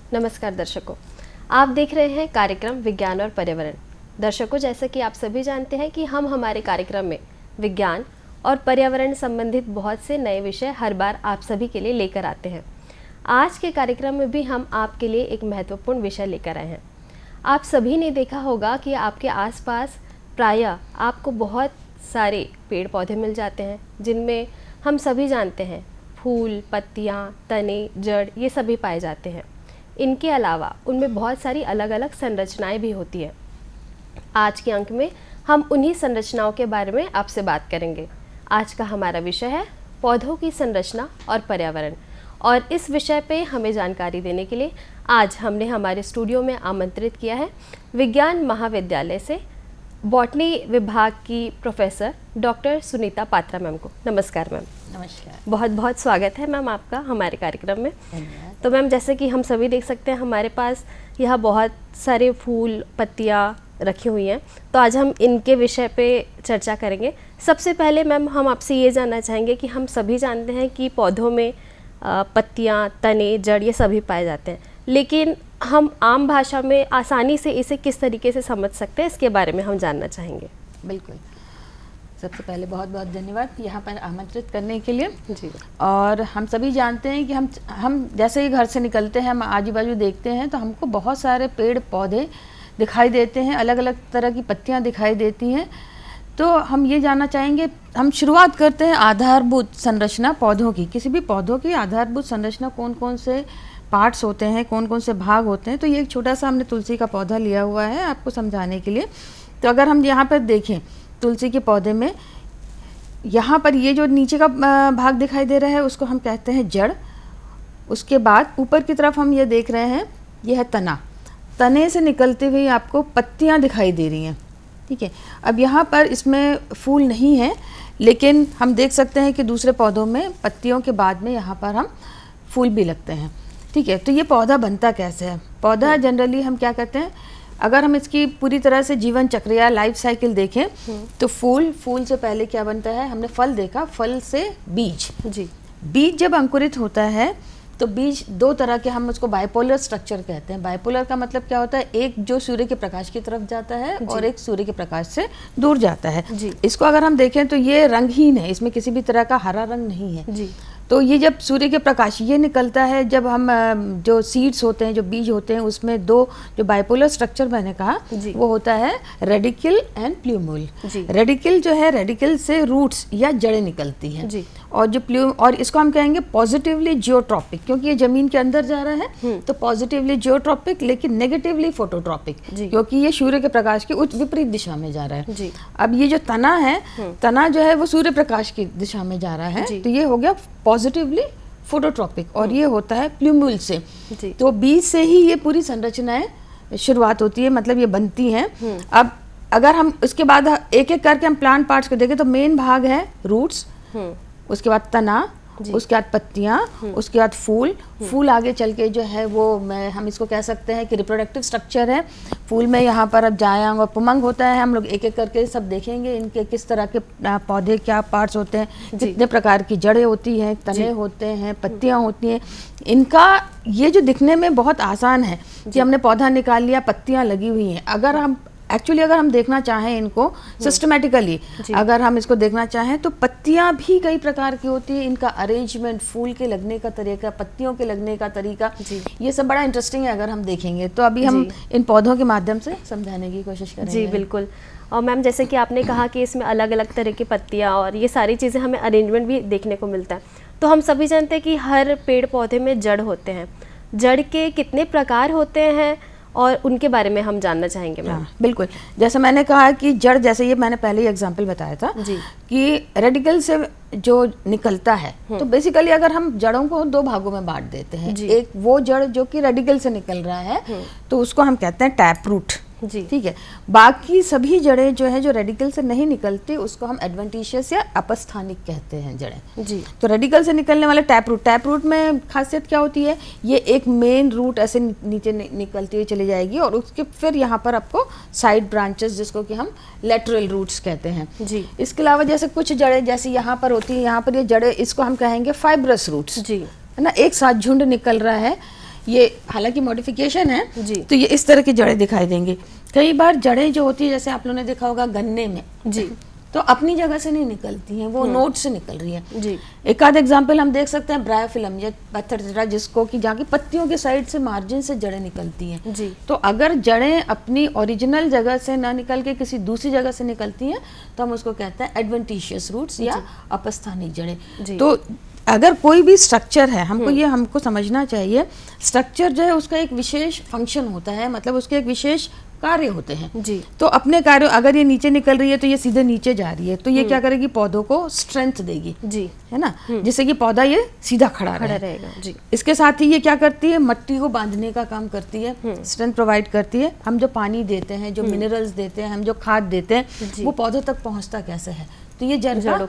नमस्कार दर्शकों, आप देख रहे हैं कार्यक्रम विज्ञान और पर्यावरण। दर्शकों, जैसा कि आप सभी जानते हैं कि हम हमारे कार्यक्रम में विज्ञान और पर्यावरण संबंधित बहुत से नए विषय हर बार आप सभी के लिए लेकर आते हैं। आज के कार्यक्रम में भी हम आपके लिए एक महत्वपूर्ण विषय लेकर आए हैं। आप सभी ने देखा होगा कि आपके आसपास प्रायः आपको बहुत सारे पेड़ पौधे मिल जाते हैं, जिनमें हम सभी जानते हैं फूल, पत्तियाँ, तने, जड़ ये सभी पाए जाते हैं। इनके अलावा उनमें बहुत सारी अलग अलग संरचनाएं भी होती हैं। आज के अंक में हम उन्हीं संरचनाओं के बारे में आपसे बात करेंगे। आज का हमारा विषय है पौधों की संरचना और पर्यावरण, और इस विषय पे हमें जानकारी देने के लिए आज हमने हमारे स्टूडियो में आमंत्रित किया है विज्ञान महाविद्यालय से बॉटनी विभाग की professor doctor Sunita Patra ma'am को। नमस्कार मैम। नमस्कार। बहुत बहुत स्वागत है मैम आपका हमारे कार्यक्रम में। तो मैम, जैसे कि हम सभी देख सकते हैं हमारे पास यहाँ बहुत सारे फूल, पत्तियाँ रखी हुई हैं, तो आज हम इनके विषय पे चर्चा करेंगे। सबसे पहले मैम, हम आपसे ये जानना चाहेंगे कि हम सभी जानते हैं कि पौधों में पत्तियाँ, तने, जड़ ये सभी पाए जाते हैं, लेकिन हम आम भाषा में आसानी से इसे किस तरीके से समझ सकते हैं, इसके बारे में हम जानना चाहेंगे। बिल्कुल। सबसे पहले बहुत बहुत धन्यवाद यहाँ पर आमंत्रित करने के लिए। जी। और हम सभी जानते हैं कि हम जैसे ही घर से निकलते हैं, हम आजू बाजू देखते हैं तो हमको बहुत सारे पेड़ पौधे दिखाई देते हैं, अलग अलग तरह की पत्तियाँ दिखाई देती हैं। तो हम ये जानना चाहेंगे, हम शुरुआत करते हैं आधारभूत संरचना पौधों की। किसी भी पौधों की आधारभूत संरचना कौन कौन से पार्ट्स होते हैं, कौन कौन से भाग होते हैं। तो ये एक छोटा सा हमने तुलसी का पौधा लिया हुआ है आपको समझाने के लिए। तो अगर हम यहाँ पर देखें तुलसी के पौधे में, यहाँ पर ये जो नीचे का भाग दिखाई दे रहा है उसको हम कहते हैं जड़। उसके बाद ऊपर की तरफ हम ये देख रहे हैं, ये है तना। तने से निकलती हुई आपको पत्तियाँ दिखाई दे रही हैं, ठीक है। अब यहाँ पर इसमें फूल नहीं है, लेकिन हम देख सकते हैं कि दूसरे पौधों में पत्तियों के बाद में यहाँ पर हम फूल भी लगते हैं, ठीक है। तो ये पौधा बनता कैसे है? पौधा जनरली हम क्या करते हैं, अगर हम इसकी पूरी तरह से जीवन चक्र या लाइफ साइकिल देखें तो फूल से पहले क्या बनता है, हमने फल देखा, फल से बीज। जी। बीज जब अंकुरित होता है तो बीज दो तरह के, हम उसको बाइपोलर स्ट्रक्चर कहते हैं। बाइपोलर का मतलब क्या होता है, एक जो सूर्य के प्रकाश की तरफ जाता है और एक सूर्य के प्रकाश से दूर जाता है। जी। इसको अगर हम देखें तो ये रंगहीन है, इसमें किसी भी तरह का हरा रंग नहीं है। जी। तो ये जब सूर्य के प्रकाश ये निकलता है, जब हम जो सीड्स होते हैं, जो बीज होते हैं, उसमें दो जो बाइपोलर स्ट्रक्चर मैंने कहा वो होता है रेडिकल एंड प्लूम्यूल। रेडिकल जो है, रेडिकल से रूट्स या जड़ें निकलती हैं जी। और जो और इसको हम कहेंगे पॉजिटिवली जियोट्रॉपिक, क्योंकि ये जमीन के अंदर जा रहा है तो पॉजिटिवली जियोट्रॉपिक, लेकिन नेगेटिवली फोटोट्रॉपिक, क्योंकि ये सूर्य के प्रकाश की विपरीत दिशा में जा रहा है। जी। अब ये जो तना है, तना जो है वो सूर्य प्रकाश की दिशा में जा रहा है, तो ये हो गया पॉजिटिवली फोटोट्रॉपिक, और ये होता है प्लूम्यूल से। तो बीज से ही ये पूरी संरचनाएं शुरुआत होती है, मतलब ये बनती हैं। अब अगर हम उसके बाद एक एक करके हम प्लांट पार्ट्स को देखें तो मेन भाग है रूट्स, उसके बाद तना, उसके बाद पत्तियाँ, उसके बाद फूल आगे चल के जो है वो हम इसको कह सकते हैं कि रिप्रोडक्टिव स्ट्रक्चर है। फूल में यहाँ पर अब जायांग और पुमंग होता है। हम लोग एक एक करके सब देखेंगे इनके किस तरह के पौधे क्या पार्ट्स होते हैं, कितने प्रकार की जड़ें होती हैं, तने होते हैं, पत्तियाँ होती हैं। इनका ये जो दिखने में बहुत आसान है कि हमने पौधा निकाल लिया, पत्तियाँ लगी हुई हैं। अगर हम देखना चाहें इनको सिस्टमेटिकली, अगर हम इसको देखना चाहें तो पत्तियां भी कई प्रकार की होती है। इनका अरेंजमेंट, फूल के लगने का तरीका, पत्तियों के लगने का तरीका, ये सब बड़ा इंटरेस्टिंग है अगर हम देखेंगे तो। अभी हम इन पौधों के माध्यम से समझाने की कोशिश करेंगे। जी बिल्कुल। और मैम, जैसे कि आपने कहा कि इसमें अलग अलग तरह की पत्तियां और ये सारी चीज़ें, हमें अरेंजमेंट भी देखने को मिलता है। तो हम सभी जानते हैं कि हर पेड़ पौधे में जड़ होते हैं। जड़ के कितने प्रकार होते हैं और उनके बारे में हम जानना चाहेंगे मैम। बिल्कुल। जैसे मैंने कहा कि जड़, जैसे ये मैंने पहले ही एग्जांपल बताया था कि रेडिकल से जो निकलता है, तो बेसिकली अगर हम जड़ों को दो भागों में बांट देते हैं, एक वो जड़ जो कि रेडिकल से निकल रहा है तो उसको हम कहते हैं टैप रूट, ठीक है। बाकी सभी जड़ें जो है जो रेडिकल से नहीं निकलती उसको हम एडवेंटिशियस या अपस्थानिक कहते हैं जड़ें। जी। तो रेडिकल से निकलने वाले टैप रूट में खासियत क्या होती है, ये एक मेन रूट ऐसे नीचे निकलती हुई चली जाएगी और उसके फिर यहाँ पर आपको साइड ब्रांचेस, जिसको कि हम लेटरल रूट्स कहते हैं। जी। इसके अलावा जैसे कुछ जड़ें जैसे यहाँ पर होती है, यहाँ पर ये जड़ें, इसको हम कहेंगे फाइब्रस रूट्स, जी, है ना, एक साथ झुंड निकल रहा है। ये हालांकि मॉडिफिकेशन है जी। तो ये इस तरह की जड़ें दिखाई देंगी। कई बार जड़ें जो होती है, जैसे आप लोगों ने देखा होगा गन्ने में जी, तो अपनी जगह से नहीं निकलती हैं, वो नोड से निकल रही है। जी, एक आध एग्जाम्पल हम देख सकते हैं ब्रायोफिलम या पत्थर, जिसको कि जहाँ की पत्तियों के साइड से मार्जिन से जड़ें निकलती हैं। जी, तो अगर जड़ें अपनी ओरिजिनल जगह से ना निकल के किसी दूसरी जगह से निकलती हैं तो हम उसको कहते हैं एडवेंटिशियस रूट्स या अपस्थानिक जड़ें। तो अगर कोई भी स्ट्रक्चर है, हमको समझना चाहिए, स्ट्रक्चर जो है उसका एक विशेष फंक्शन होता है, मतलब उसके एक विशेष कार्य होते हैं जी। तो अपने कार्य, अगर ये नीचे निकल रही है तो ये सीधे नीचे जा रही है, तो ये क्या करेगी, पौधों को स्ट्रेंथ देगी, जी, है ना, जिससे कि पौधा ये सीधा खड़ा रहेगा। जी। इसके साथ ही ये क्या करती है, मिट्टी को बांधने का काम करती है, स्ट्रेंथ प्रोवाइड करती है। हम जो पानी देते हैं, जो मिनरल्स देते हैं, हम जो खाद देते हैं, वो पौधों तक पहुंचता कैसे है, तो ये जड़ों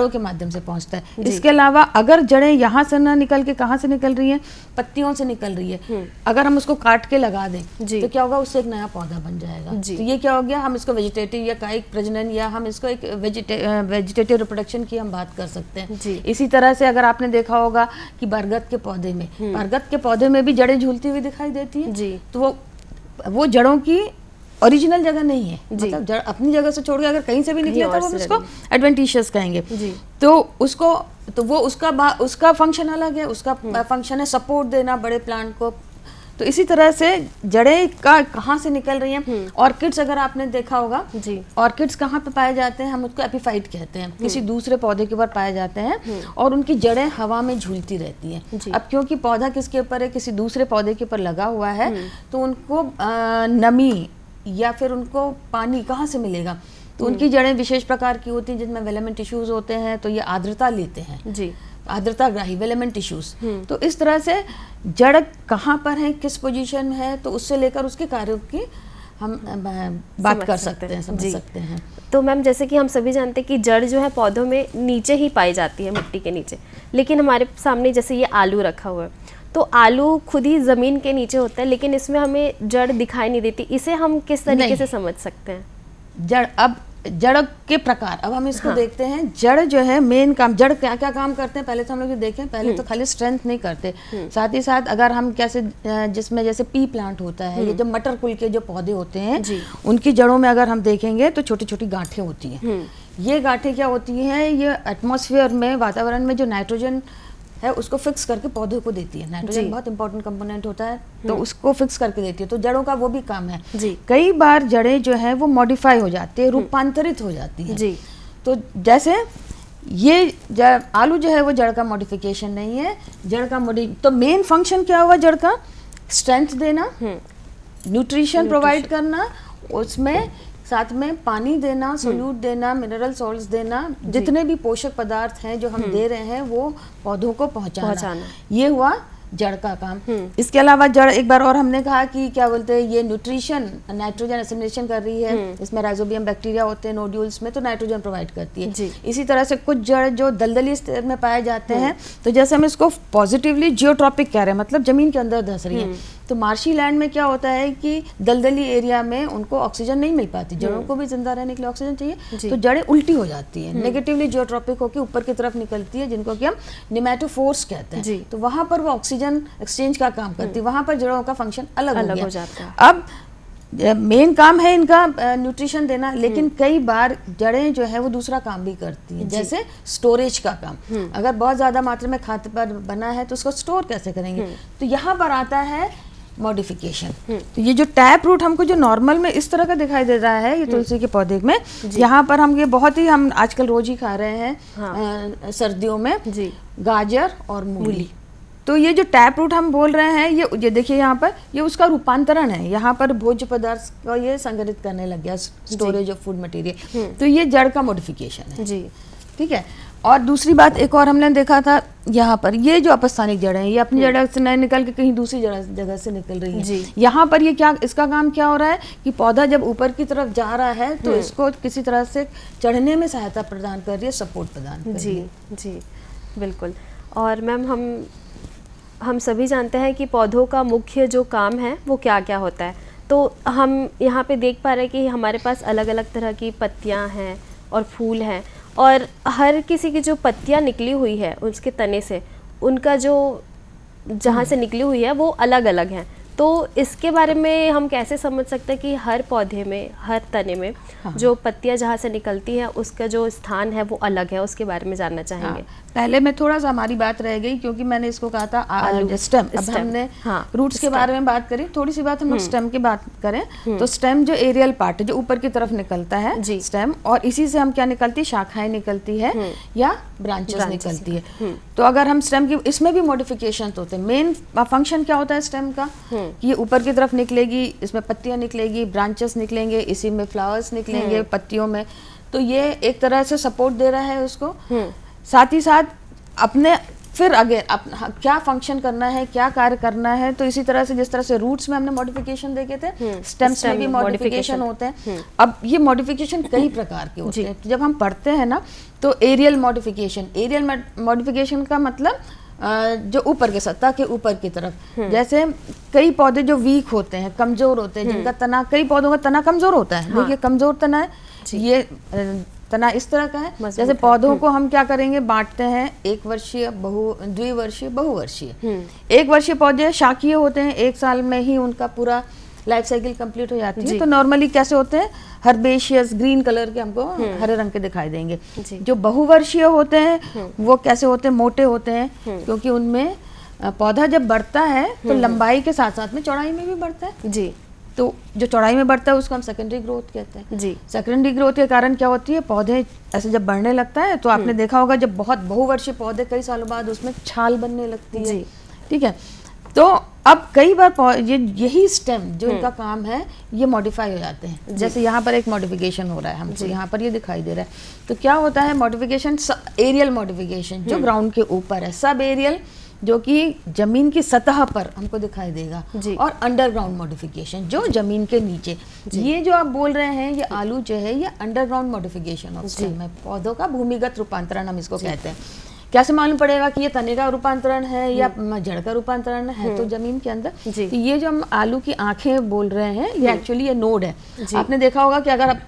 के माध्यम से पहुंचता है। इसके अलावा अगर जड़ें यहाँ से ना निकल के कहाँ से निकल रही हैं, पत्तियों से निकल रही है, अगर हम उसको काट के लगा दें तो क्या होगा, उससे एक नया पौधा बन जाएगा। तो ये क्या हो गया, हम इसको वेजिटेटिव या कायिक प्रजनन या हम इसको एक वेजिटेटिव रिप्रोडक्शन की हम बात कर सकते हैं। इसी तरह से अगर आपने देखा होगा कि बरगद के पौधे में भी जड़ें झूलती हुई दिखाई देती हैं, तो वो जड़ों की ओरिजिनल जगह नहीं है, मतलब जड़ अपनी जगह से छोड़ के अगर कहीं से भी निकले तो हम उसको एडवेंटिशियस कहेंगे। तो उसका फंक्शन अलग है, उसका फंक्शन है सपोर्ट देना बड़े प्लांट को। तो इसी तरह से जड़ें कहाँ से निकल रही हैं। ऑर्किड्स अगर आपने देखा होगा, ऑर्किड्स कहाँ पे पाए जाते हैं, हम उसको एपिफाइट कहते हैं, किसी दूसरे पौधे के ऊपर पाए जाते हैं और उनकी जड़ें हवा में झूलती रहती हैं। अब क्योंकि पौधा किसके ऊपर है, किसी दूसरे पौधे के ऊपर लगा हुआ है, तो उनको नमी या फिर उनको पानी कहाँ से मिलेगा, तो उनकी जड़ें विशेष प्रकार की होती हैं जिनमें वेलामेंट टिश्यूज होते हैं, तो ये आर्द्रता लेते हैं जी, आर्द्रताग्राही वेलामेंट टिश्यूज। तो इस तरह से जड़ कहाँ पर है, किस पोजीशन में है, तो उससे लेकर उसके कार्यों की हम बात कर सकते हैं, समझ सकते हैं। तो मैम जैसे कि हम सभी जानते हैं कि जड़ जो है पौधों में नीचे ही पाई जाती है, मिट्टी के नीचे, लेकिन हमारे सामने जैसे ये आलू रखा हुआ है, तो आलू खुद ही ज़मीन के नीचे होता है, लेकिन इसमें हमें जड़ दिखाई नहीं देती। इसे हम किस तरीके से समझ सकते हैं? जड़ के प्रकार, अब हम इसको देखते हैं। जड़ जो है मेन काम, जड़ क्या क्या काम करते हैं पहले तो हम लोग देखें। पहले तो खाली स्ट्रेंथ नहीं करते, साथ ही साथ अगर हम कैसे, जिसमें जैसे पी प्लांट होता है, ये जो मटर कुल के जो पौधे होते हैं, उनकी जड़ों में अगर हम देखेंगे तो छोटी छोटी गांठें होती हैं। ये गांठें क्या होती हैं, ये एटमॉस्फेयर में, वातावरण में जो नाइट्रोजन है उसको फिक्स करके पौधे को देती है। नाइट्रोजन बहुत इंपॉर्टेंट कंपोनेंट होता है, तो उसको फिक्स करके देती है। तो जड़ों का वो भी काम है। कई बार जड़ें जो है वो मॉडिफाई हो जाती है, रूपांतरित हो जाती है। तो जैसे ये आलू जो है वो जड़ का मॉडिफिकेशन नहीं है, जड़ का तो मेन फंक्शन क्या हुआ जड़ का, स्ट्रेंथ देना, न्यूट्रिशन प्रोवाइड करना, उसमें साथ में पानी देना, सोल्यूट देना, मिनरल सॉल्ट्स देना, जितने भी पोषक पदार्थ हैं जो हम दे रहे हैं वो पौधों को पहुंचाना। ये हुआ जड़ का काम। इसके अलावा जड़, एक बार और हमने कहा कि क्या बोलते हैं, ये न्यूट्रिशन, नाइट्रोजन एसिमिलेशन कर रही है। इसमें राइजोबियम बैक्टीरिया होते हैं नोड्यूल्स में, तो नाइट्रोजन प्रोवाइड करती है। इसी तरह से कुछ जड़ जो दलदली स्तर में पाए जाते हैं, तो जैसे हम इसको पॉजिटिवली जियोट्रॉपिक कह रहे हैं, मतलब जमीन के अंदर धंस रही है। तो मार्शी लैंड में क्या होता है कि दलदली एरिया में उनको ऑक्सीजन नहीं मिल पाती, जड़ों को भी जिंदा रहने के लिए ऑक्सीजन चाहिए, तो जड़ें उल्टी हो जाती है, नेगेटिवली जियोट्रॉपिक होकर ऊपर की तरफ निकलती है, जिनको कि हम निमेटोफोर्स कहते हैं। तो वहां पर वो ऑक्सीजन एक्सचेंज का काम करती है, वहां पर जड़ों का फंक्शन अलग हो जाता है। अब मेन काम है इनका न्यूट्रिशन देना, लेकिन कई बार जड़ें जो है वो दूसरा काम भी करती हैं, जैसे स्टोरेज का काम। अगर बहुत ज्यादा मात्रा में खाद्य पर बना है तो उसको स्टोर कैसे करेंगे, तो यहाँ पर आता है मॉडिफिकेशन। तो ये जो टैप रूट हमको जो नॉर्मल में इस तरह का दिखाई दे रहा है, ये तुलसी के पौधे में, यहाँ पर हम ये बहुत ही, हम आजकल रोज ही खा रहे हैं सर्दियों में, गाजर और मूली। तो ये जो टैप रूट हम बोल रहे हैं, ये देखिए यहाँ पर, ये उसका रूपांतरण है। यहाँ पर भोज्य पदार्थ को ये संग्रहित करने लग गया, स्टोरेज ऑफ फूड मटेरियल। तो ये जड़ का मॉडिफिकेशन है जी, ठीक है। और दूसरी बात एक और हमने देखा था, यहाँ पर ये जो अपस्थानिक जड़ें हैं, ये अपनी जड़ से नहीं निकल के कहीं दूसरी जगह से निकल रही है। यहाँ पर ये क्या, इसका काम क्या हो रहा है कि पौधा जब ऊपर की तरफ जा रहा है तो इसको किसी तरह से चढ़ने में सहायता प्रदान कर रही है, सपोर्ट प्रदान कर रही है। जी बिल्कुल। और मैम हम सभी जानते हैं कि पौधों का मुख्य जो काम है वो क्या क्या होता है। तो हम यहाँ पे देख पा रहे हैं कि हमारे पास अलग अलग तरह की पत्तियाँ हैं और फूल हैं, और हर किसी की जो पत्तियाँ निकली हुई है उसके तने से, उनका जो जहाँ से निकली हुई है वो अलग अलग हैं, तो इसके बारे में हम कैसे समझ सकते हैं कि हर पौधे में, हर तने में जो पत्तियां जहाँ से निकलती हैं उसका जो स्थान है वो अलग है, उसके बारे में जानना चाहेंगे। पहले में थोड़ा सा हमारी बात रह गई क्योंकि मैंने इसको कहा था स्टेम। अब हमने रूट्स के बारे में बात करी, थोड़ी सी बात हम स्टेम की बात करें तो स्टेम जो एरियल पार्ट है जो ऊपर की तरफ निकलता है स्टेम, और इसी से हम क्या निकलती है, शाखाएं निकलती है या ब्रांचेस निकलती है। तो अगर हम स्टेम की, इसमें भी मॉडिफिकेशन होते हैं। मेन फंक्शन क्या होता है स्टेम का, ये ऊपर की तरफ निकलेगी, इसमें पत्तियां निकलेगी, ब्रांचेस निकलेंगे, इसी में फ्लावर्स निकलेंगे पत्तियों में। तो ये एक तरह से सपोर्ट दे रहा है उसको, साथ ही साथ अपने फिर अगेन क्या फंक्शन करना है, क्या कार्य करना है। तो इसी तरह से जिस तरह से रूट्स में हमने मॉडिफिकेशन देखे थे, स्टेम्स में भी मॉडिफिकेशन होते हैं। अब ये मॉडिफिकेशन कई प्रकार के होते हैं। तो जब हम पढ़ते हैं ना तो एरियल मॉडिफिकेशन का मतलब जो ऊपर के सतह के ऊपर की तरफ, जैसे कई पौधे जो वीक होते हैं, कमजोर होते हैं, जिनका तना, कई पौधों का तना कमजोर होता है। देखिए कमजोर तना है, ये तना इस तरह का है। जैसे पौधों को हम क्या करेंगे, बांटते हैं एक वर्षीय, द्विवर्षीय, बहुवर्षीय। एक वर्षीय पौधे शाकीय होते हैं, 1 साल में ही उनका पूरा लाइफ साइकिल कंप्लीट हो जाती है। तो नॉर्मली कैसे होते हैं, हर्बेशियस ग्रीन कलर के, हमको हरे रंग के दिखाई देंगे। जो बहुवर्षीय होते हैं वो कैसे होते हैं, मोटे होते हैं, क्योंकि उनमें पौधा जब बढ़ता है तो लंबाई के साथ साथ में चौड़ाई में भी बढ़ता है जी। तो जो चौड़ाई में बढ़ता है उसको हम सेकेंडरी ग्रोथ कहते हैं जी। सेकेंडरी ग्रोथ के कारण क्या होती है, पौधे ऐसे जब बढ़ने लगता है तो आपने देखा होगा जब बहुत बहुवर्षीय पौधे कई सालों बाद उसमें छाल बनने लगती है, ठीक है। तो अब कई बार यही स्टेम जो इनका काम है ये मॉडिफाई हो जाते हैं। जैसे यहाँ पर एक मॉडिफिकेशन हो रहा है हमको, यहाँ पर ये दिखाई दे रहा है। तो क्या होता है मॉडिफिकेशन, एरियल मॉडिफिकेशन जो ग्राउंड के ऊपर है, सब एरियल जो कि जमीन की सतह पर हमको दिखाई देगा, और अंडरग्राउंड मॉडिफिकेशन जो जमीन के नीचे। ये जो आप बोल रहे हैं ये आलू जो है ये अंडरग्राउंड मॉडिफिकेशन ऑफ स्टेम है, पौधों का भूमिगत रूपांतरण हम इसको कहते हैं। कैसे मालूम पड़ेगा कि ये तने का रूपांतरण है या जड़ का रूपांतरण है, तो जमीन के अंदर। तो ये जो हम आलू की आंखें बोल रहे हैं ये एक्चुअली ये नोड है। आपने देखा होगा कि अगर आप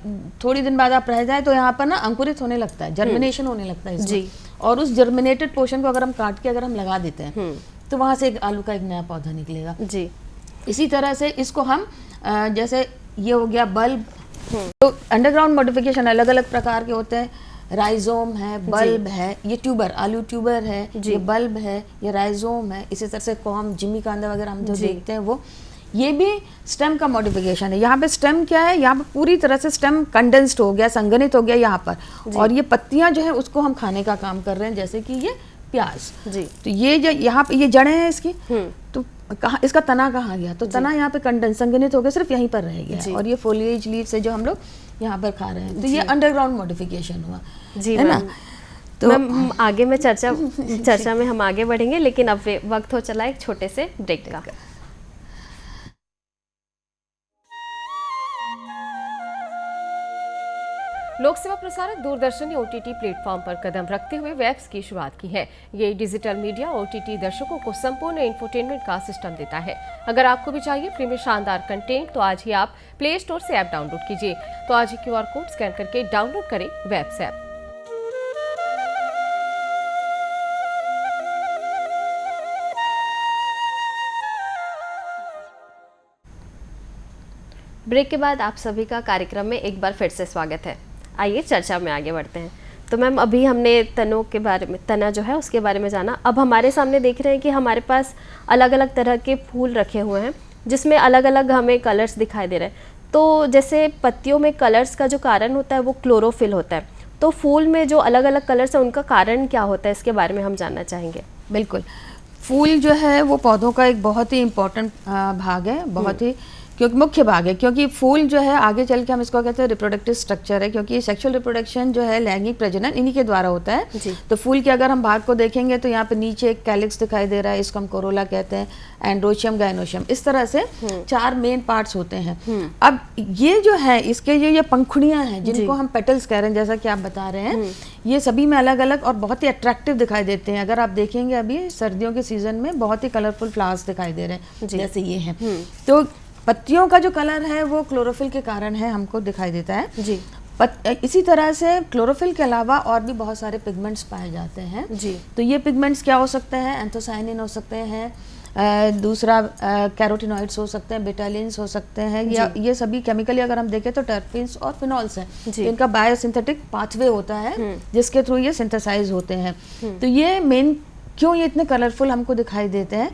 थोड़ी दिन बाद आप रह जाए तो यहाँ पर ना अंकुरित होने लगता है, जर्मिनेशन होने लगता है इसमें। और उस जर्मिनेटेड पोर्शन को अगर हम काट के अगर हम लगा देते हैं तो वहां से एक आलू का एक नया पौधा निकलेगा जी। इसी तरह से इसको हम जैसे ये हो गया बल्ब। तो अंडरग्राउंड मॉडिफिकेशन अलग अलग प्रकार के होते हैं। राइजोम है, बल्ब है, ये ट्यूबर, आलू ट्यूबर है, ये बल्ब है, ये राइजोम है। इसी तरह से कॉम, जिमी कांदा वगैरह हम जो देखते हैं वो, ये भी स्टेम का मॉडिफिकेशन है। यहाँ पे स्टेम क्या है, यहाँ पे पूरी तरह से स्टेम कंडेंस्ड हो गया, संघनित हो गया यहाँ पर, और ये पत्तियां जो है उसको हम खाने का काम कर रहे हैं, जैसे कि ये प्याज जी। तो ये जो यहाँ पे ये जड़ें हैं इसकी, तो कहाँ इसका तना कहाँ गया, तो तना यहाँ पे कंडेंस संघनित हो गया, सिर्फ यहीं पर रह गया, और ये फोलिएज लीव से जो हम लोग यहाँ पर खा रहे हैं, तो ये अंडरग्राउंड मॉडिफिकेशन हुआ जी, है ना। तो आगे में चर्चा में हम आगे बढ़ेंगे, लेकिन अब वक्त हो चला एक छोटे से ब्रेक का। लोक सेवा प्रसारक दूरदर्शन ने OTT प्लेटफॉर्म पर कदम रखते हुए वेब्स की शुरुआत की है। ये डिजिटल मीडिया OTT दर्शकों को संपूर्ण इंफोटेनमेंट का सिस्टम देता है। अगर आपको भी चाहिए फ्री में शानदार कंटेंट तो आज ही आप प्ले स्टोर से ऐप डाउनलोड कीजिए। तो आज ही QR कोड स्कैन करके डाउनलोड करें वेब्स ऐप। ब्रेक के बाद आप सभी का कार्यक्रम में एक बार फिर से स्वागत है। आइए चर्चा में आगे बढ़ते हैं। तो मैम अभी हमने तनों के बारे में, तना जो है उसके बारे में जाना। अब हमारे सामने देख रहे हैं कि हमारे पास अलग अलग तरह के फूल रखे हुए हैं जिसमें अलग अलग हमें कलर्स दिखाई दे रहे हैं। तो जैसे पत्तियों में कलर्स का जो कारण होता है वो क्लोरोफिल होता है, तो फूल में जो अलग अलग कलर्स हैं उनका कारण क्या होता है, इसके बारे में हम जानना चाहेंगे। बिल्कुल, फूल जो है वो पौधों का एक बहुत ही इम्पोर्टेंट भाग है, बहुत ही क्योंकि मुख्य भाग है, क्योंकि फूल जो है आगे चल के हम इसको कहते हैं रिप्रोडक्टिव स्ट्रक्चर है, क्योंकि सेक्सुअल रिप्रोडक्शन जो है लैंगिक प्रजनन इन्हीं के द्वारा होता है। तो फूल के अगर हम भाग को देखेंगे तो यहाँ पे नीचे एक कैलिक्स दिखाई दे रहा है, इसको हम कोरोला कहते हैं, एंड्रोशियम, गाइनोशियम, इस तरह से 4 मेन पार्ट्स होते हैं। अब ये जो है इसके ये पंखुड़ियाँ हैं जिनको हम पेटल्स कह रहे हैं, जैसा कि आप बता रहे हैं, ये सभी में अलग अलग और बहुत ही अट्रैक्टिव दिखाई देते हैं। अगर आप देखेंगे अभी सर्दियों के सीजन में बहुत ही कलरफुल फ्लावर्स दिखाई दे रहे हैं, जैसे ये हैं। तो पत्तियों का जो कलर है वो क्लोरोफिल के कारण है, हमको दिखाई देता है जी। इसी तरह से क्लोरोफिल के अलावा और भी बहुत सारे पिगमेंट्स पाए जाते हैं जी। तो ये पिगमेंट्स क्या हो सकते हैं, एंथोसाइनिन हो सकते हैं, दूसरा कैरोटिनॉइड्स हो सकते हैं, बेटालिन्स हो सकते हैं, या ये सभी केमिकली अगर हम देखें तो टर्पीन्स और फिनॉल्स हैं। तो इनका बायोसिंथेटिक पाथवे होता है जिसके थ्रू ये सिंथेसाइज होते हैं। तो ये मेन क्यों ये इतने कलरफुल हमको दिखाई देते हैं,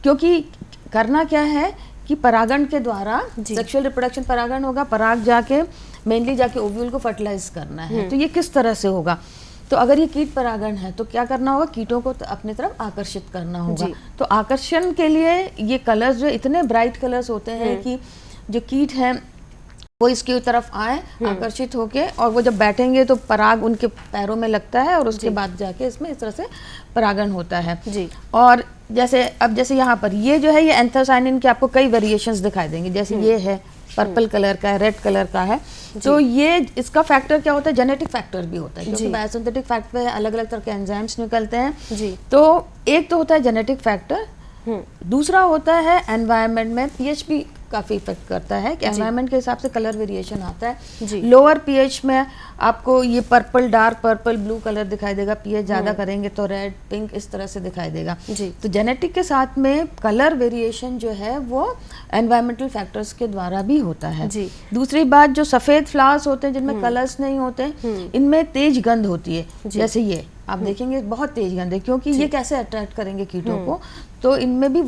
क्योंकि करना क्या है कि परागण के द्वारा सेक्सुअल रिप्रोडक्शन, परागण होगा, पराग जाके मेनली जाके ओव्यूल को फर्टिलाइज करना है। तो ये किस तरह से होगा, तो अगर ये कीट परागण है तो क्या करना होगा, कीटों को तो अपनी तरफ आकर्षित करना होगा। तो आकर्षण के लिए ये कलर्स जो इतने ब्राइट कलर्स होते हैं कि जो कीट हैं वो इसकी तरफ आए आकर्षित होके, और वो जब बैठेंगे तो पराग उनके पैरों में लगता है और उसके बाद जाके इसमें इस तरह से परागण होता है जी। और जैसे यहाँ पर ये जो है ये एंथोसाइनिन के आपको कई वेरिएशंस दिखाई देंगे, जैसे ये है पर्पल कलर का है, रेड कलर का है। तो ये इसका फैक्टर क्या होता है, जेनेटिक फैक्टर भी होता है, क्योंकि बायोसिंथेटिक फैक्टर है, अलग अलग तरह के एंजाइम्स निकलते हैं जी। तो एक तो होता है जेनेटिक फैक्टर, दूसरा होता है एनवायरनमेंट में पीएच भी काफी इफेक्ट करता है कि एनवायरनमेंट के हिसाब से कलर वेरिएशन आता है। लोअर पीएच में आपको ये purple, dark purple, blue colour दिखाई देगा, पीएच ज्यादा करेंगे तो रेड, पिंक इस तरह से दिखाई देगा जी। तो जेनेटिक के साथ में कलर वेरिएशन जो है वो एनवायरमेंटल फैक्टर्स के द्वारा भी होता है जी। दूसरी बात, जो सफेद फ्लावर्स होते हैं जिनमें कलर्स नहीं होते, इनमें तेज गंध होती है, जैसे ये आप देखेंगे बहुत तेज गंध है, क्योंकि ये कैसे अट्रैक्ट करेंगे कीटों को, तो इनमें भी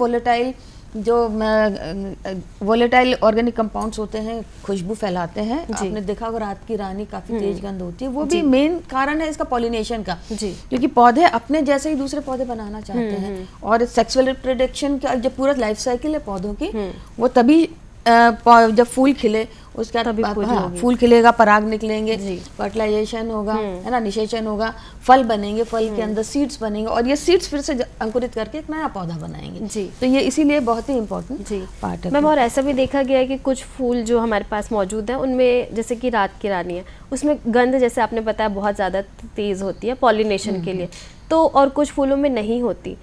वोलेटाइल ऑर्गेनिक कंपाउंड्स होते हैं, खुशबू फैलाते हैं। आपने देखा होगा रात की रानी काफी तेज गंध होती है, वो भी मेन कारण है इसका पॉलिनेशन का, क्योंकि पौधे अपने जैसे ही दूसरे पौधे बनाना चाहते हैं, और सेक्सुअल रिप्रोडक्शन का जो पूरा लाइफ साइकिल है पौधों की, वो तभी जब फूल खिले उसके बाद फूल खिलेगा, पराग निकलेंगे, फर्टिलाइजेशन होगा, है ना, निषेचन होगा, फल बनेंगे, फल के अंदर सीड्स बनेंगे, और ये सीड्स फिर से अंकुरित करके एक नया पौधा बनाएंगे जी। तो ये इसीलिए बहुत ही इम्पोर्टेंट पार्ट है मैम। और ऐसा भी देखा गया है कि कुछ फूल जो हमारे पास मौजूद है उनमें, जैसे कि रात की रानी है, उसमें गंध जैसे आपने बताया बहुत ज़्यादा तेज होती है पॉलिनेशन के लिए, तो और कुछ फूलों में नहीं होती,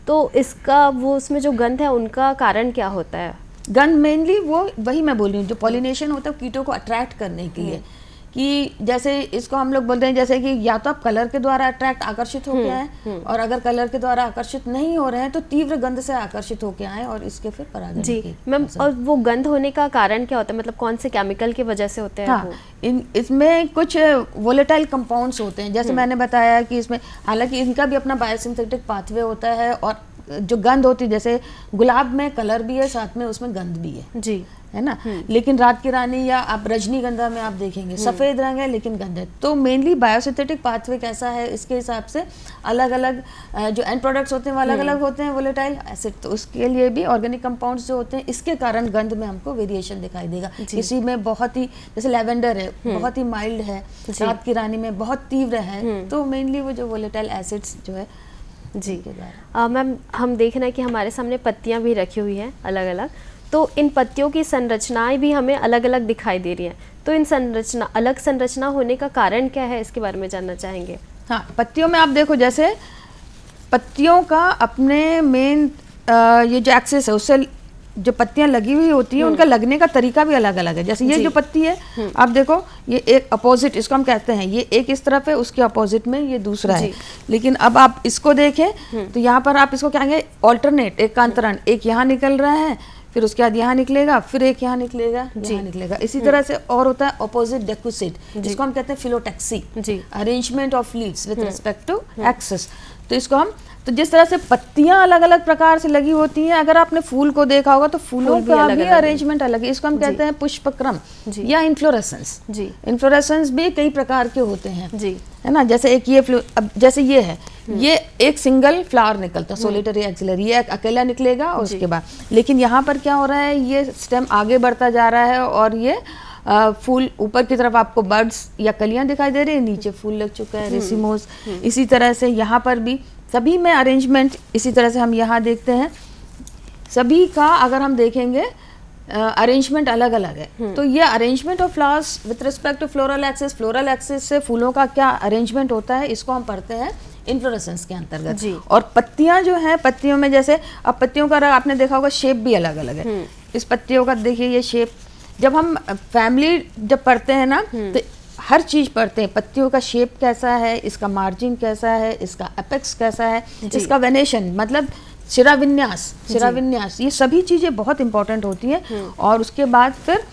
तो इसका वो उसमें जो गंध है उनका कारण क्या होता है? गंध मेनली वही मैं बोल रही हूँ, जो पॉलिनेशन होता है कीटों को अट्रैक्ट करने के लिए, कि जैसे इसको हम लोग बोलते हैं जैसे कि या तो आप कलर के द्वारा अट्रैक्ट आकर्षित होके आए, और अगर कलर के द्वारा आकर्षित नहीं हो रहे हैं तो तीव्र गंध से आकर्षित होके आए और इसके फिर परागण जी। मैम, और वो गंध होने का कारण क्या होता है, मतलब कौन से केमिकल की वजह से होते हैं? हाँ, इसमें कुछ वोलेटाइल कंपाउंड्स होते हैं, जैसे मैंने बताया कि इसमें हालांकि इनका भी अपना बायोसिंथेटिक पाथवे होता है, और जो गंध होती है, जैसे गुलाब में कलर भी है, साथ में उसमें गंध भी है जी, है ना। लेकिन रात की रानी या आप रजनीगंधा में आप देखेंगे सफेद रंग है लेकिन गंध है। तो मेनली बायोसिंथेटिक पाथवे कैसा है, इसके हिसाब से अलग अलग जो एंड प्रोडक्ट्स होते हैं वो अलग अलग होते हैं, वोलेटाइल एसिड, तो उसके लिए भी ऑर्गेनिक कंपाउंड्स जो होते हैं, इसके कारण गंध में हमको वेरिएशन दिखाई देगा। किसी में बहुत ही, जैसे लेवेंडर है बहुत ही माइल्ड है, रात की रानी में बहुत तीव्र है, तो मेनली वो जो वोलेटाइल एसिड्स जो है जी। मैम, हम देख रहे हैं कि हमारे सामने पत्तियां भी रखी हुई हैं अलग अलग, तो इन पत्तियों की संरचनाएं भी हमें अलग अलग दिखाई दे रही हैं, तो इन अलग संरचना होने का कारण क्या है, इसके बारे में जानना चाहेंगे। हाँ, पत्तियों में आप देखो, जैसे पत्तियों का अपने मेन ये जो एक्सिस है उससे जो पत्तियां लगी हुई होती है उनका लगने का तरीका भी अलग अलग है। जैसे ये जो पत्ती है आप देखो, ये एक अपोजिट, इसको हम कहते हैं, ये एक इस तरफ है, उसके अपोजिट में ये दूसरा है। लेकिन अब आप इसको देखें तो यहाँ पर आप इसको क्या कहेंगे, ऑल्टरनेट, एक का अंतरण, एक यहाँ निकल रहा है, फिर उसके बाद यहाँ निकलेगा, फिर एक यहाँ निकलेगा, यहाँ निकलेगा, इसी तरह से। और होता है ऑपोजिट डेकुसिड, जिसको हम कहते हैं phyllotaxy, arrangement of leaves with respect to axis. तो इसको हम, तो जिस तरह से पत्तियां अलग अलग प्रकार से लगी होती हैं, अगर आपने फूल को देखा होगा तो फूलों का भी अरेंजमेंट अलग है। इसको हम कहते हैं पुष्पक्रम या इन्फ्लोरेसेंस। इन्फ्लोरेसेंस भी कई प्रकार के होते हैं जी, है ना। जैसे एक ये अब जैसे ये है, ये एक सिंगल फ्लावर निकलता है, सोलिटरी एक्सिलरी, ये अकेला निकलेगा, और उसके बाद, लेकिन यहाँ पर क्या हो रहा है, ये स्टेम आगे बढ़ता जा रहा है, और ये फूल ऊपर की तरफ आपको बर्ड्स या कलियां दिखाई दे रही है, नीचे फूल लग चुका है, रेसिमोस। इसी तरह से यहाँ पर भी सभी में अरेंजमेंट इसी तरह से हम यहाँ देखते हैं, सभी का अगर हम देखेंगे अरेंजमेंट अलग अलग है। तो ये arrangement of flowers with respect to floral axis से फूलों का क्या अरेंजमेंट होता है, इसको हम पढ़ते हैं इन्फ्लोरेसेंस के अंतर्गत। और पत्तियां जो हैं, पत्तियों में जैसे अब पत्तियों का आपने देखा होगा शेप भी अलग अलग है। इस पत्तियों का देखिए ये शेप, जब हम फैमिली जब पढ़ते हैं ना, तो हर चीज़ पढ़ते हैं, पत्तियों का शेप कैसा है, इसका मार्जिन कैसा है, इसका एपेक्स कैसा है, इसका वेनेशन मतलब शिरा विन्यास, ये सभी चीज़ें बहुत इंपॉर्टेंट होती हैं। और उसके बाद फिर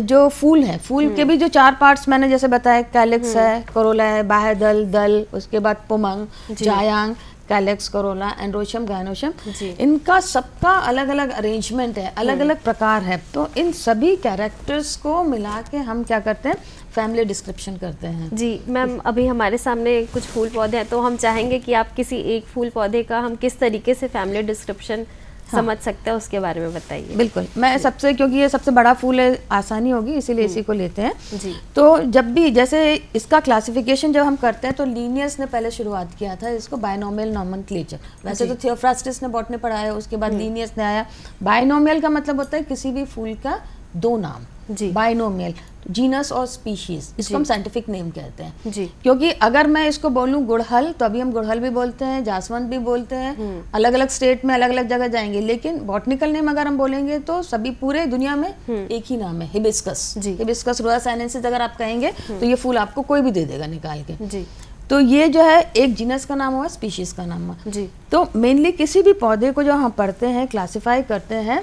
जो फूल है, फूल के भी जो 4 पार्ट्स मैंने जैसे बताया, कैलिक्स है, कोरोला है, बाह्य दल, उसके बाद पुमंग, जायांग, कैलेक्स, कोरोला, एंड्रोशियम, गायनोशियम, इनका सबका अलग अलग अरेंजमेंट है, अलग अलग प्रकार है। तो इन सभी कैरेक्टर्स को मिला के हम क्या करते हैं, फैमिली डिस्क्रिप्शन करते हैं। जी मैम, अभी हमारे सामने कुछ फूल पौधे हैं, तो हम चाहेंगे कि आप किसी एक फूल पौधे का हम किस तरीके से फैमिली डिस्क्रिप्शन समझ सकते हैं उसके बारे में बताइए। बिल्कुल, मैं सबसे, क्योंकि ये सबसे बड़ा फूल है, आसानी होगी इसीलिए इसी को लेते हैं। जी। तो जब भी जैसे इसका क्लासिफिकेशन जब हम करते हैं तो लीनियस ने पहले शुरुआत किया था इसको बायनोमियल नॉमेनक्लेचर। वैसे तो थियोफ्रास्टिस ने बॉटनी पढ़ाया, उसके बाद लीनियस ने आया। बायनोमियल का मतलब होता है किसी भी फूल का 2 नाम। जी। बायनोमियल, जीनस और स्पीशीज, इसको हम साइंटिफिक नेम कहते हैं। जी। क्योंकि अगर मैं इसको बोलूं गुड़हल, तो अभी हम गुड़हल भी बोलते हैं, जासवंत भी बोलते हैं, अलग अलग स्टेट में अलग अलग जगह जाएंगे। लेकिन बॉटनिकल नेम अगर हम बोलेंगे तो सभी पूरे दुनिया में एक ही नाम है, हिबिस्कस। हिबिस्कस रोया साइनेंसिस अगर आप कहेंगे तो ये फूल आपको कोई भी दे देगा निकाल के। जी। तो ये जो है एक जीनस का नाम हुआ, स्पीशीज का नाम हुआ। जी। तो मेनली किसी भी पौधे को जो हम पढ़ते हैं, क्लासिफाई करते हैं,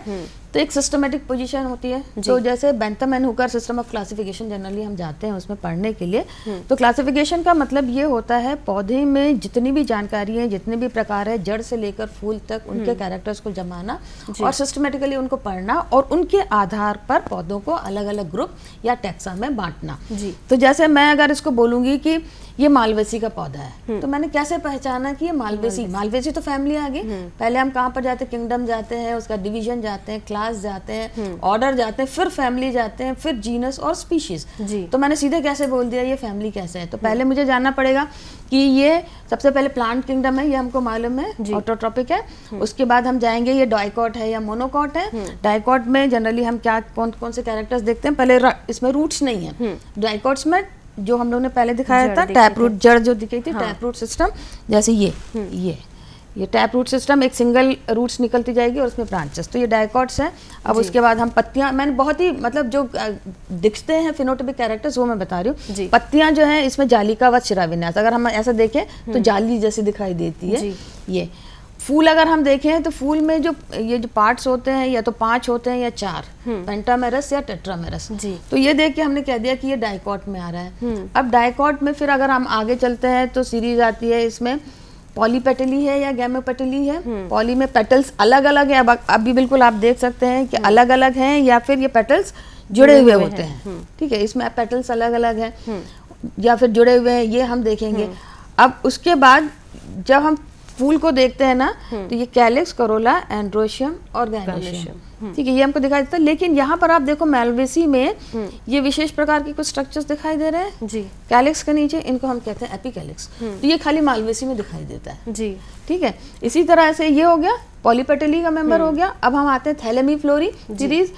तो एक सिस्टमेटिक पोजीशन होती है। तो जैसे Bentham and Hooker system of classification generally हम जाते हैं उसमें पढ़ने के लिए। तो क्लासिफिकेशन का मतलब ये होता है पौधे में जितनी भी जानकारी है, जितने भी प्रकार है, जड़ से लेकर फूल तक, उनके कैरेक्टर्स को जमाना और सिस्टमेटिकली उनको पढ़ना और उनके आधार पर पौधों को अलग अलग ग्रुप या टैक्सा में बांटना। तो जैसे मैं अगर इसको बोलूंगी कि ये मालवेसी का पौधा है, तो मैंने कैसे पहचाना कि ये मालवेसी तो फैमिली आ गई। पहले हम कहाँ पर जाते हैं, किंगडम जाते हैं, उसका डिवीजन जाते हैं, क्लास जाते हैं, ऑर्डर जाते हैं, फिर फैमिली जाते हैं, फिर जीनस और स्पीशीज। तो मैंने सीधे कैसे बोल दिया ये फैमिली कैसे है, तो पहले मुझे जानना पड़ेगा कि ये सबसे पहले प्लांट किंगडम है, ये हमको मालूम है, ऑटोट्रॉपिक है। उसके बाद हम जाएंगे ये डाइकॉट है या मोनोकॉट है। डाइकॉट में जनरली हम क्या कौन से कैरेक्टर्स देखते हैं, पहले इसमें रूट्स नहीं है। डाइकॉट्स में जो हम लोग ने पहले दिखाया था, टैप रूट, जड़ जो दिखाई थी, टैप रूट सिस्टम, जैसे ये टैप रूट सिस्टम, एक सिंगल रूट्स निकलती जाएगी और उसमें ब्रांचेस, तो ये डाइकॉट्स हैं। अब उसके बाद हम पत्तियां, मैंने बहुत ही मतलब जो दिखते हैं फिनोटाइपिक कैरेक्टर्स वो मैं बता रही हूँ। पत्तियां जो हैं इसमें जालिकावत शिराविन्यास, अगर हम ऐसा देखें तो जाली जैसी दिखाई देती है। ये फूल अगर हम देखें तो फूल में जो ये जो पार्ट्स होते हैं या तो 5 होते हैं या 4, पेंटामेरस या टेट्रामेरस। तो ये देख के हमने कह दिया कि ये डाइकॉट में आ रहा है। अब डाइकॉट में फिर अगर हम आगे चलते हैं तो सीरीज आती है, इसमें पॉलीपेटली है या गैमेपेटली है। पॉली में पेटल्स अलग अलग है, अब भी बिल्कुल आप देख सकते हैं कि अलग अलग हैं, या फिर ये पेटल्स जुड़े हुए होते हैं। ठीक है, इसमें पेटल्स अलग अलग हैं या फिर जुड़े हुए हैं, ये हम देखेंगे। अब उसके बाद जब हम फूल को देखते हैं ना, तो ये कैलिक्स, कोरोला, एंड्रोशियम और गायनोशियम, ठीक है, ये हमको दिखाई देता है। लेकिन यहाँ पर आप देखो मालवेसी में ये विशेष प्रकार के कुछ स्ट्रक्चर्स दिखाई दे रहे हैं। जी। कैलिक्स के नीचे इनको हम कहते हैं एपिकैलिक्स, तो ये खाली मालवेसी में दिखाई देता है। जी। ठीक है, इसी तरह से ये हो गया पॉलीपेटली का मेंबर हो गया। अब हम आते हैं थैलेमी फ्लोरी सीरीज।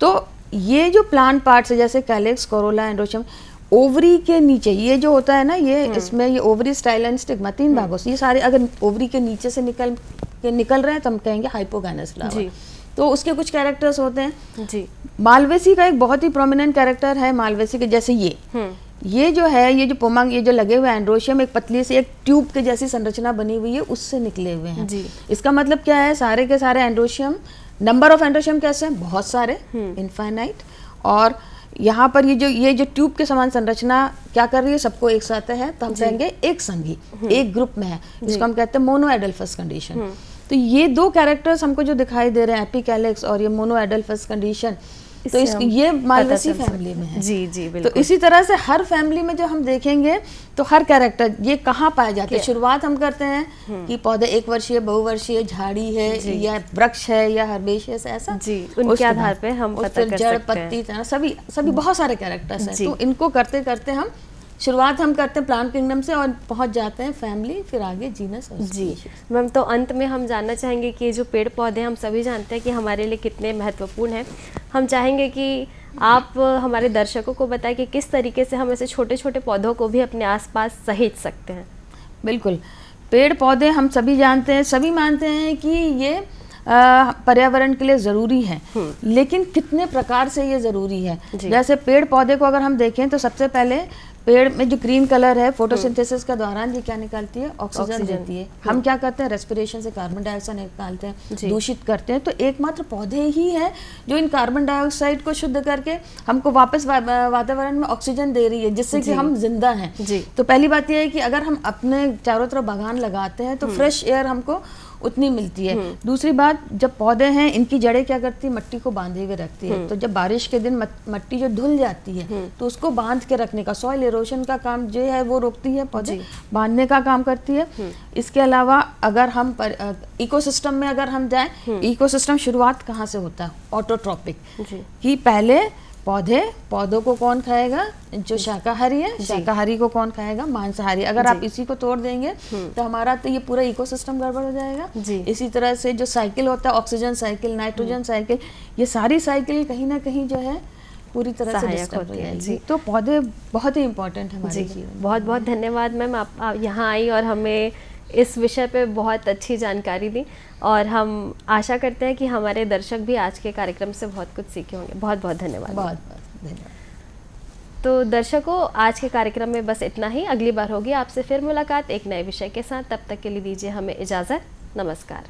तो ये जो प्लांट पार्ट्स है जैसे कैलिक्स, कोरोला, एंड्रोशियम, ओवरी के नीचे ये जो होता है ना, ये इसमें ये ओवरी स्टाइल एंड स्टिग्मा 3 भागों से, ये सारे अगर ओवरी के नीचे से निकल रहे हैं तो हम कहेंगे हाइपोगाइनस फ्लावर। तो उसके कुछ कैरेक्टर्स होते हैं। जी। मालवेसी का एक बहुत ही प्रोमिनेंट कैरेक्टर है मालवेसी के, जैसे ये जो है, ये जो पुमंग, ये जो लगे हुए एंड्रोशियम एक पतली सी एक ट्यूब के जैसी संरचना बनी हुई है, उससे निकले हुए हैं। जी। इसका मतलब क्या है, सारे के सारे एंड्रोशियम, नंबर ऑफ एंड्रोशियम कैसे हैं, बहुत सारे, इनफाइनाइट। और यहाँ पर ये जो ट्यूब के समान संरचना क्या कर रही है, सबको एक साथ है, तो हम कहेंगे एक संघी, एक ग्रुप में है, जिसको हम कहते हैं मोनोएडल्फस कंडीशन। तो ये 2 कैरेक्टर्स हमको जो दिखाई दे रहे हैं, एपिकैलिक्स और ये मोनोएडल्फस कंडीशन, तो ये मालवेसी फैमिली में है। जी जी बिल्कुल। तो इसी तरह से हर फैमिली में जो हम देखेंगे तो हर कैरेक्टर ये कहाँ पाए जाते हैं। शुरुआत हम करते हैं कि पौधे 1 वर्षीय, बहुवर्षीय, झाड़ी है या वृक्ष है या हर्बेशियस, ऐसा जी, उनके आधार पे हम पता कर सकते हैं। जड़, पत्ती, सभी बहुत सारे कैरेक्टर्स हैं। तो इनको करते करते हम शुरुआत हम करते हैं प्लांट किंगडम से और पहुंच जाते हैं फैमिली, फिर आगे जीनस और जी। मैम, तो अंत में हम जानना चाहेंगे कि जो पेड़ पौधे हम सभी जानते हैं कि हमारे लिए कितने महत्वपूर्ण हैं। हम चाहेंगे कि आप हमारे दर्शकों को बताएं कि किस तरीके से हम ऐसे छोटे छोटे पौधों को भी अपने आसपास सहेज सकते हैं। बिल्कुल, पेड़ पौधे हम सभी जानते हैं, सभी मानते हैं कि ये पर्यावरण के लिए ज़रूरी है, लेकिन कितने प्रकार से ये ज़रूरी है। जैसे पेड़ पौधे को अगर हम देखें तो सबसे पहले पेड़ में जो ग्रीन कलर है फोटोसिंथेसिस का दौरान ये क्या निकालती है, ऑक्सीजन देती है। हम क्या करते हैं, रेस्पिरेशन से कार्बन डाइऑक्साइड निकालते हैं, दूषित करते हैं। तो एकमात्र पौधे ही हैं जो इन कार्बन डाइऑक्साइड को शुद्ध करके हमको वापस वातावरण में ऑक्सीजन दे रही है, जिससे कि हम जिंदा हैं। तो पहली बात यह है कि अगर हम अपने चारों तरफ बागान लगाते हैं तो फ्रेश एयर हमको उतनी मिलती है। दूसरी बात, जब पौधे हैं इनकी जड़ें क्या करती है, मट्टी को बांधे हुए रखती है। तो जब बारिश के दिन मट्टी जो धुल जाती है तो उसको बांध के रखने का, सॉइल इरोशन का काम जो है वो रोकती है, पौधे बांधने का काम करती है। इसके अलावा अगर हम इकोसिस्टम में अगर हम जाएं, इकोसिस्टम शुरुआत कहाँ से होता है, ऑटोट्रॉपिक, कि पहले पौधों को कौन खाएगा, जो शाकाहारी है, शाकाहारी को कौन खाएगा, मांसाहारी। अगर आप इसी को तोड़ देंगे तो हमारा तो ये पूरा इकोसिस्टम गड़बड़ हो जाएगा। इसी तरह से जो साइकिल होता है, ऑक्सीजन साइकिल, नाइट्रोजन साइकिल, ये सारी साइकिल कहीं ना कहीं जो है पूरी तरह से डिस्टर्ब हो जाएगी। तो पौधे बहुत ही इम्पोर्टेंट है हमारे जीवन में। बहुत बहुत धन्यवाद मैम, आप यहाँ आई और हमें इस विषय पे बहुत अच्छी जानकारी दी, और हम आशा करते हैं कि हमारे दर्शक भी आज के कार्यक्रम से बहुत कुछ सीखे होंगे। बहुत बहुत धन्यवाद। बहुत बहुत धन्यवाद। तो दर्शकों, आज के कार्यक्रम में बस इतना ही। अगली बार होगी आपसे फिर मुलाकात एक नए विषय के साथ। तब तक के लिए दीजिए हमें इजाज़त। नमस्कार।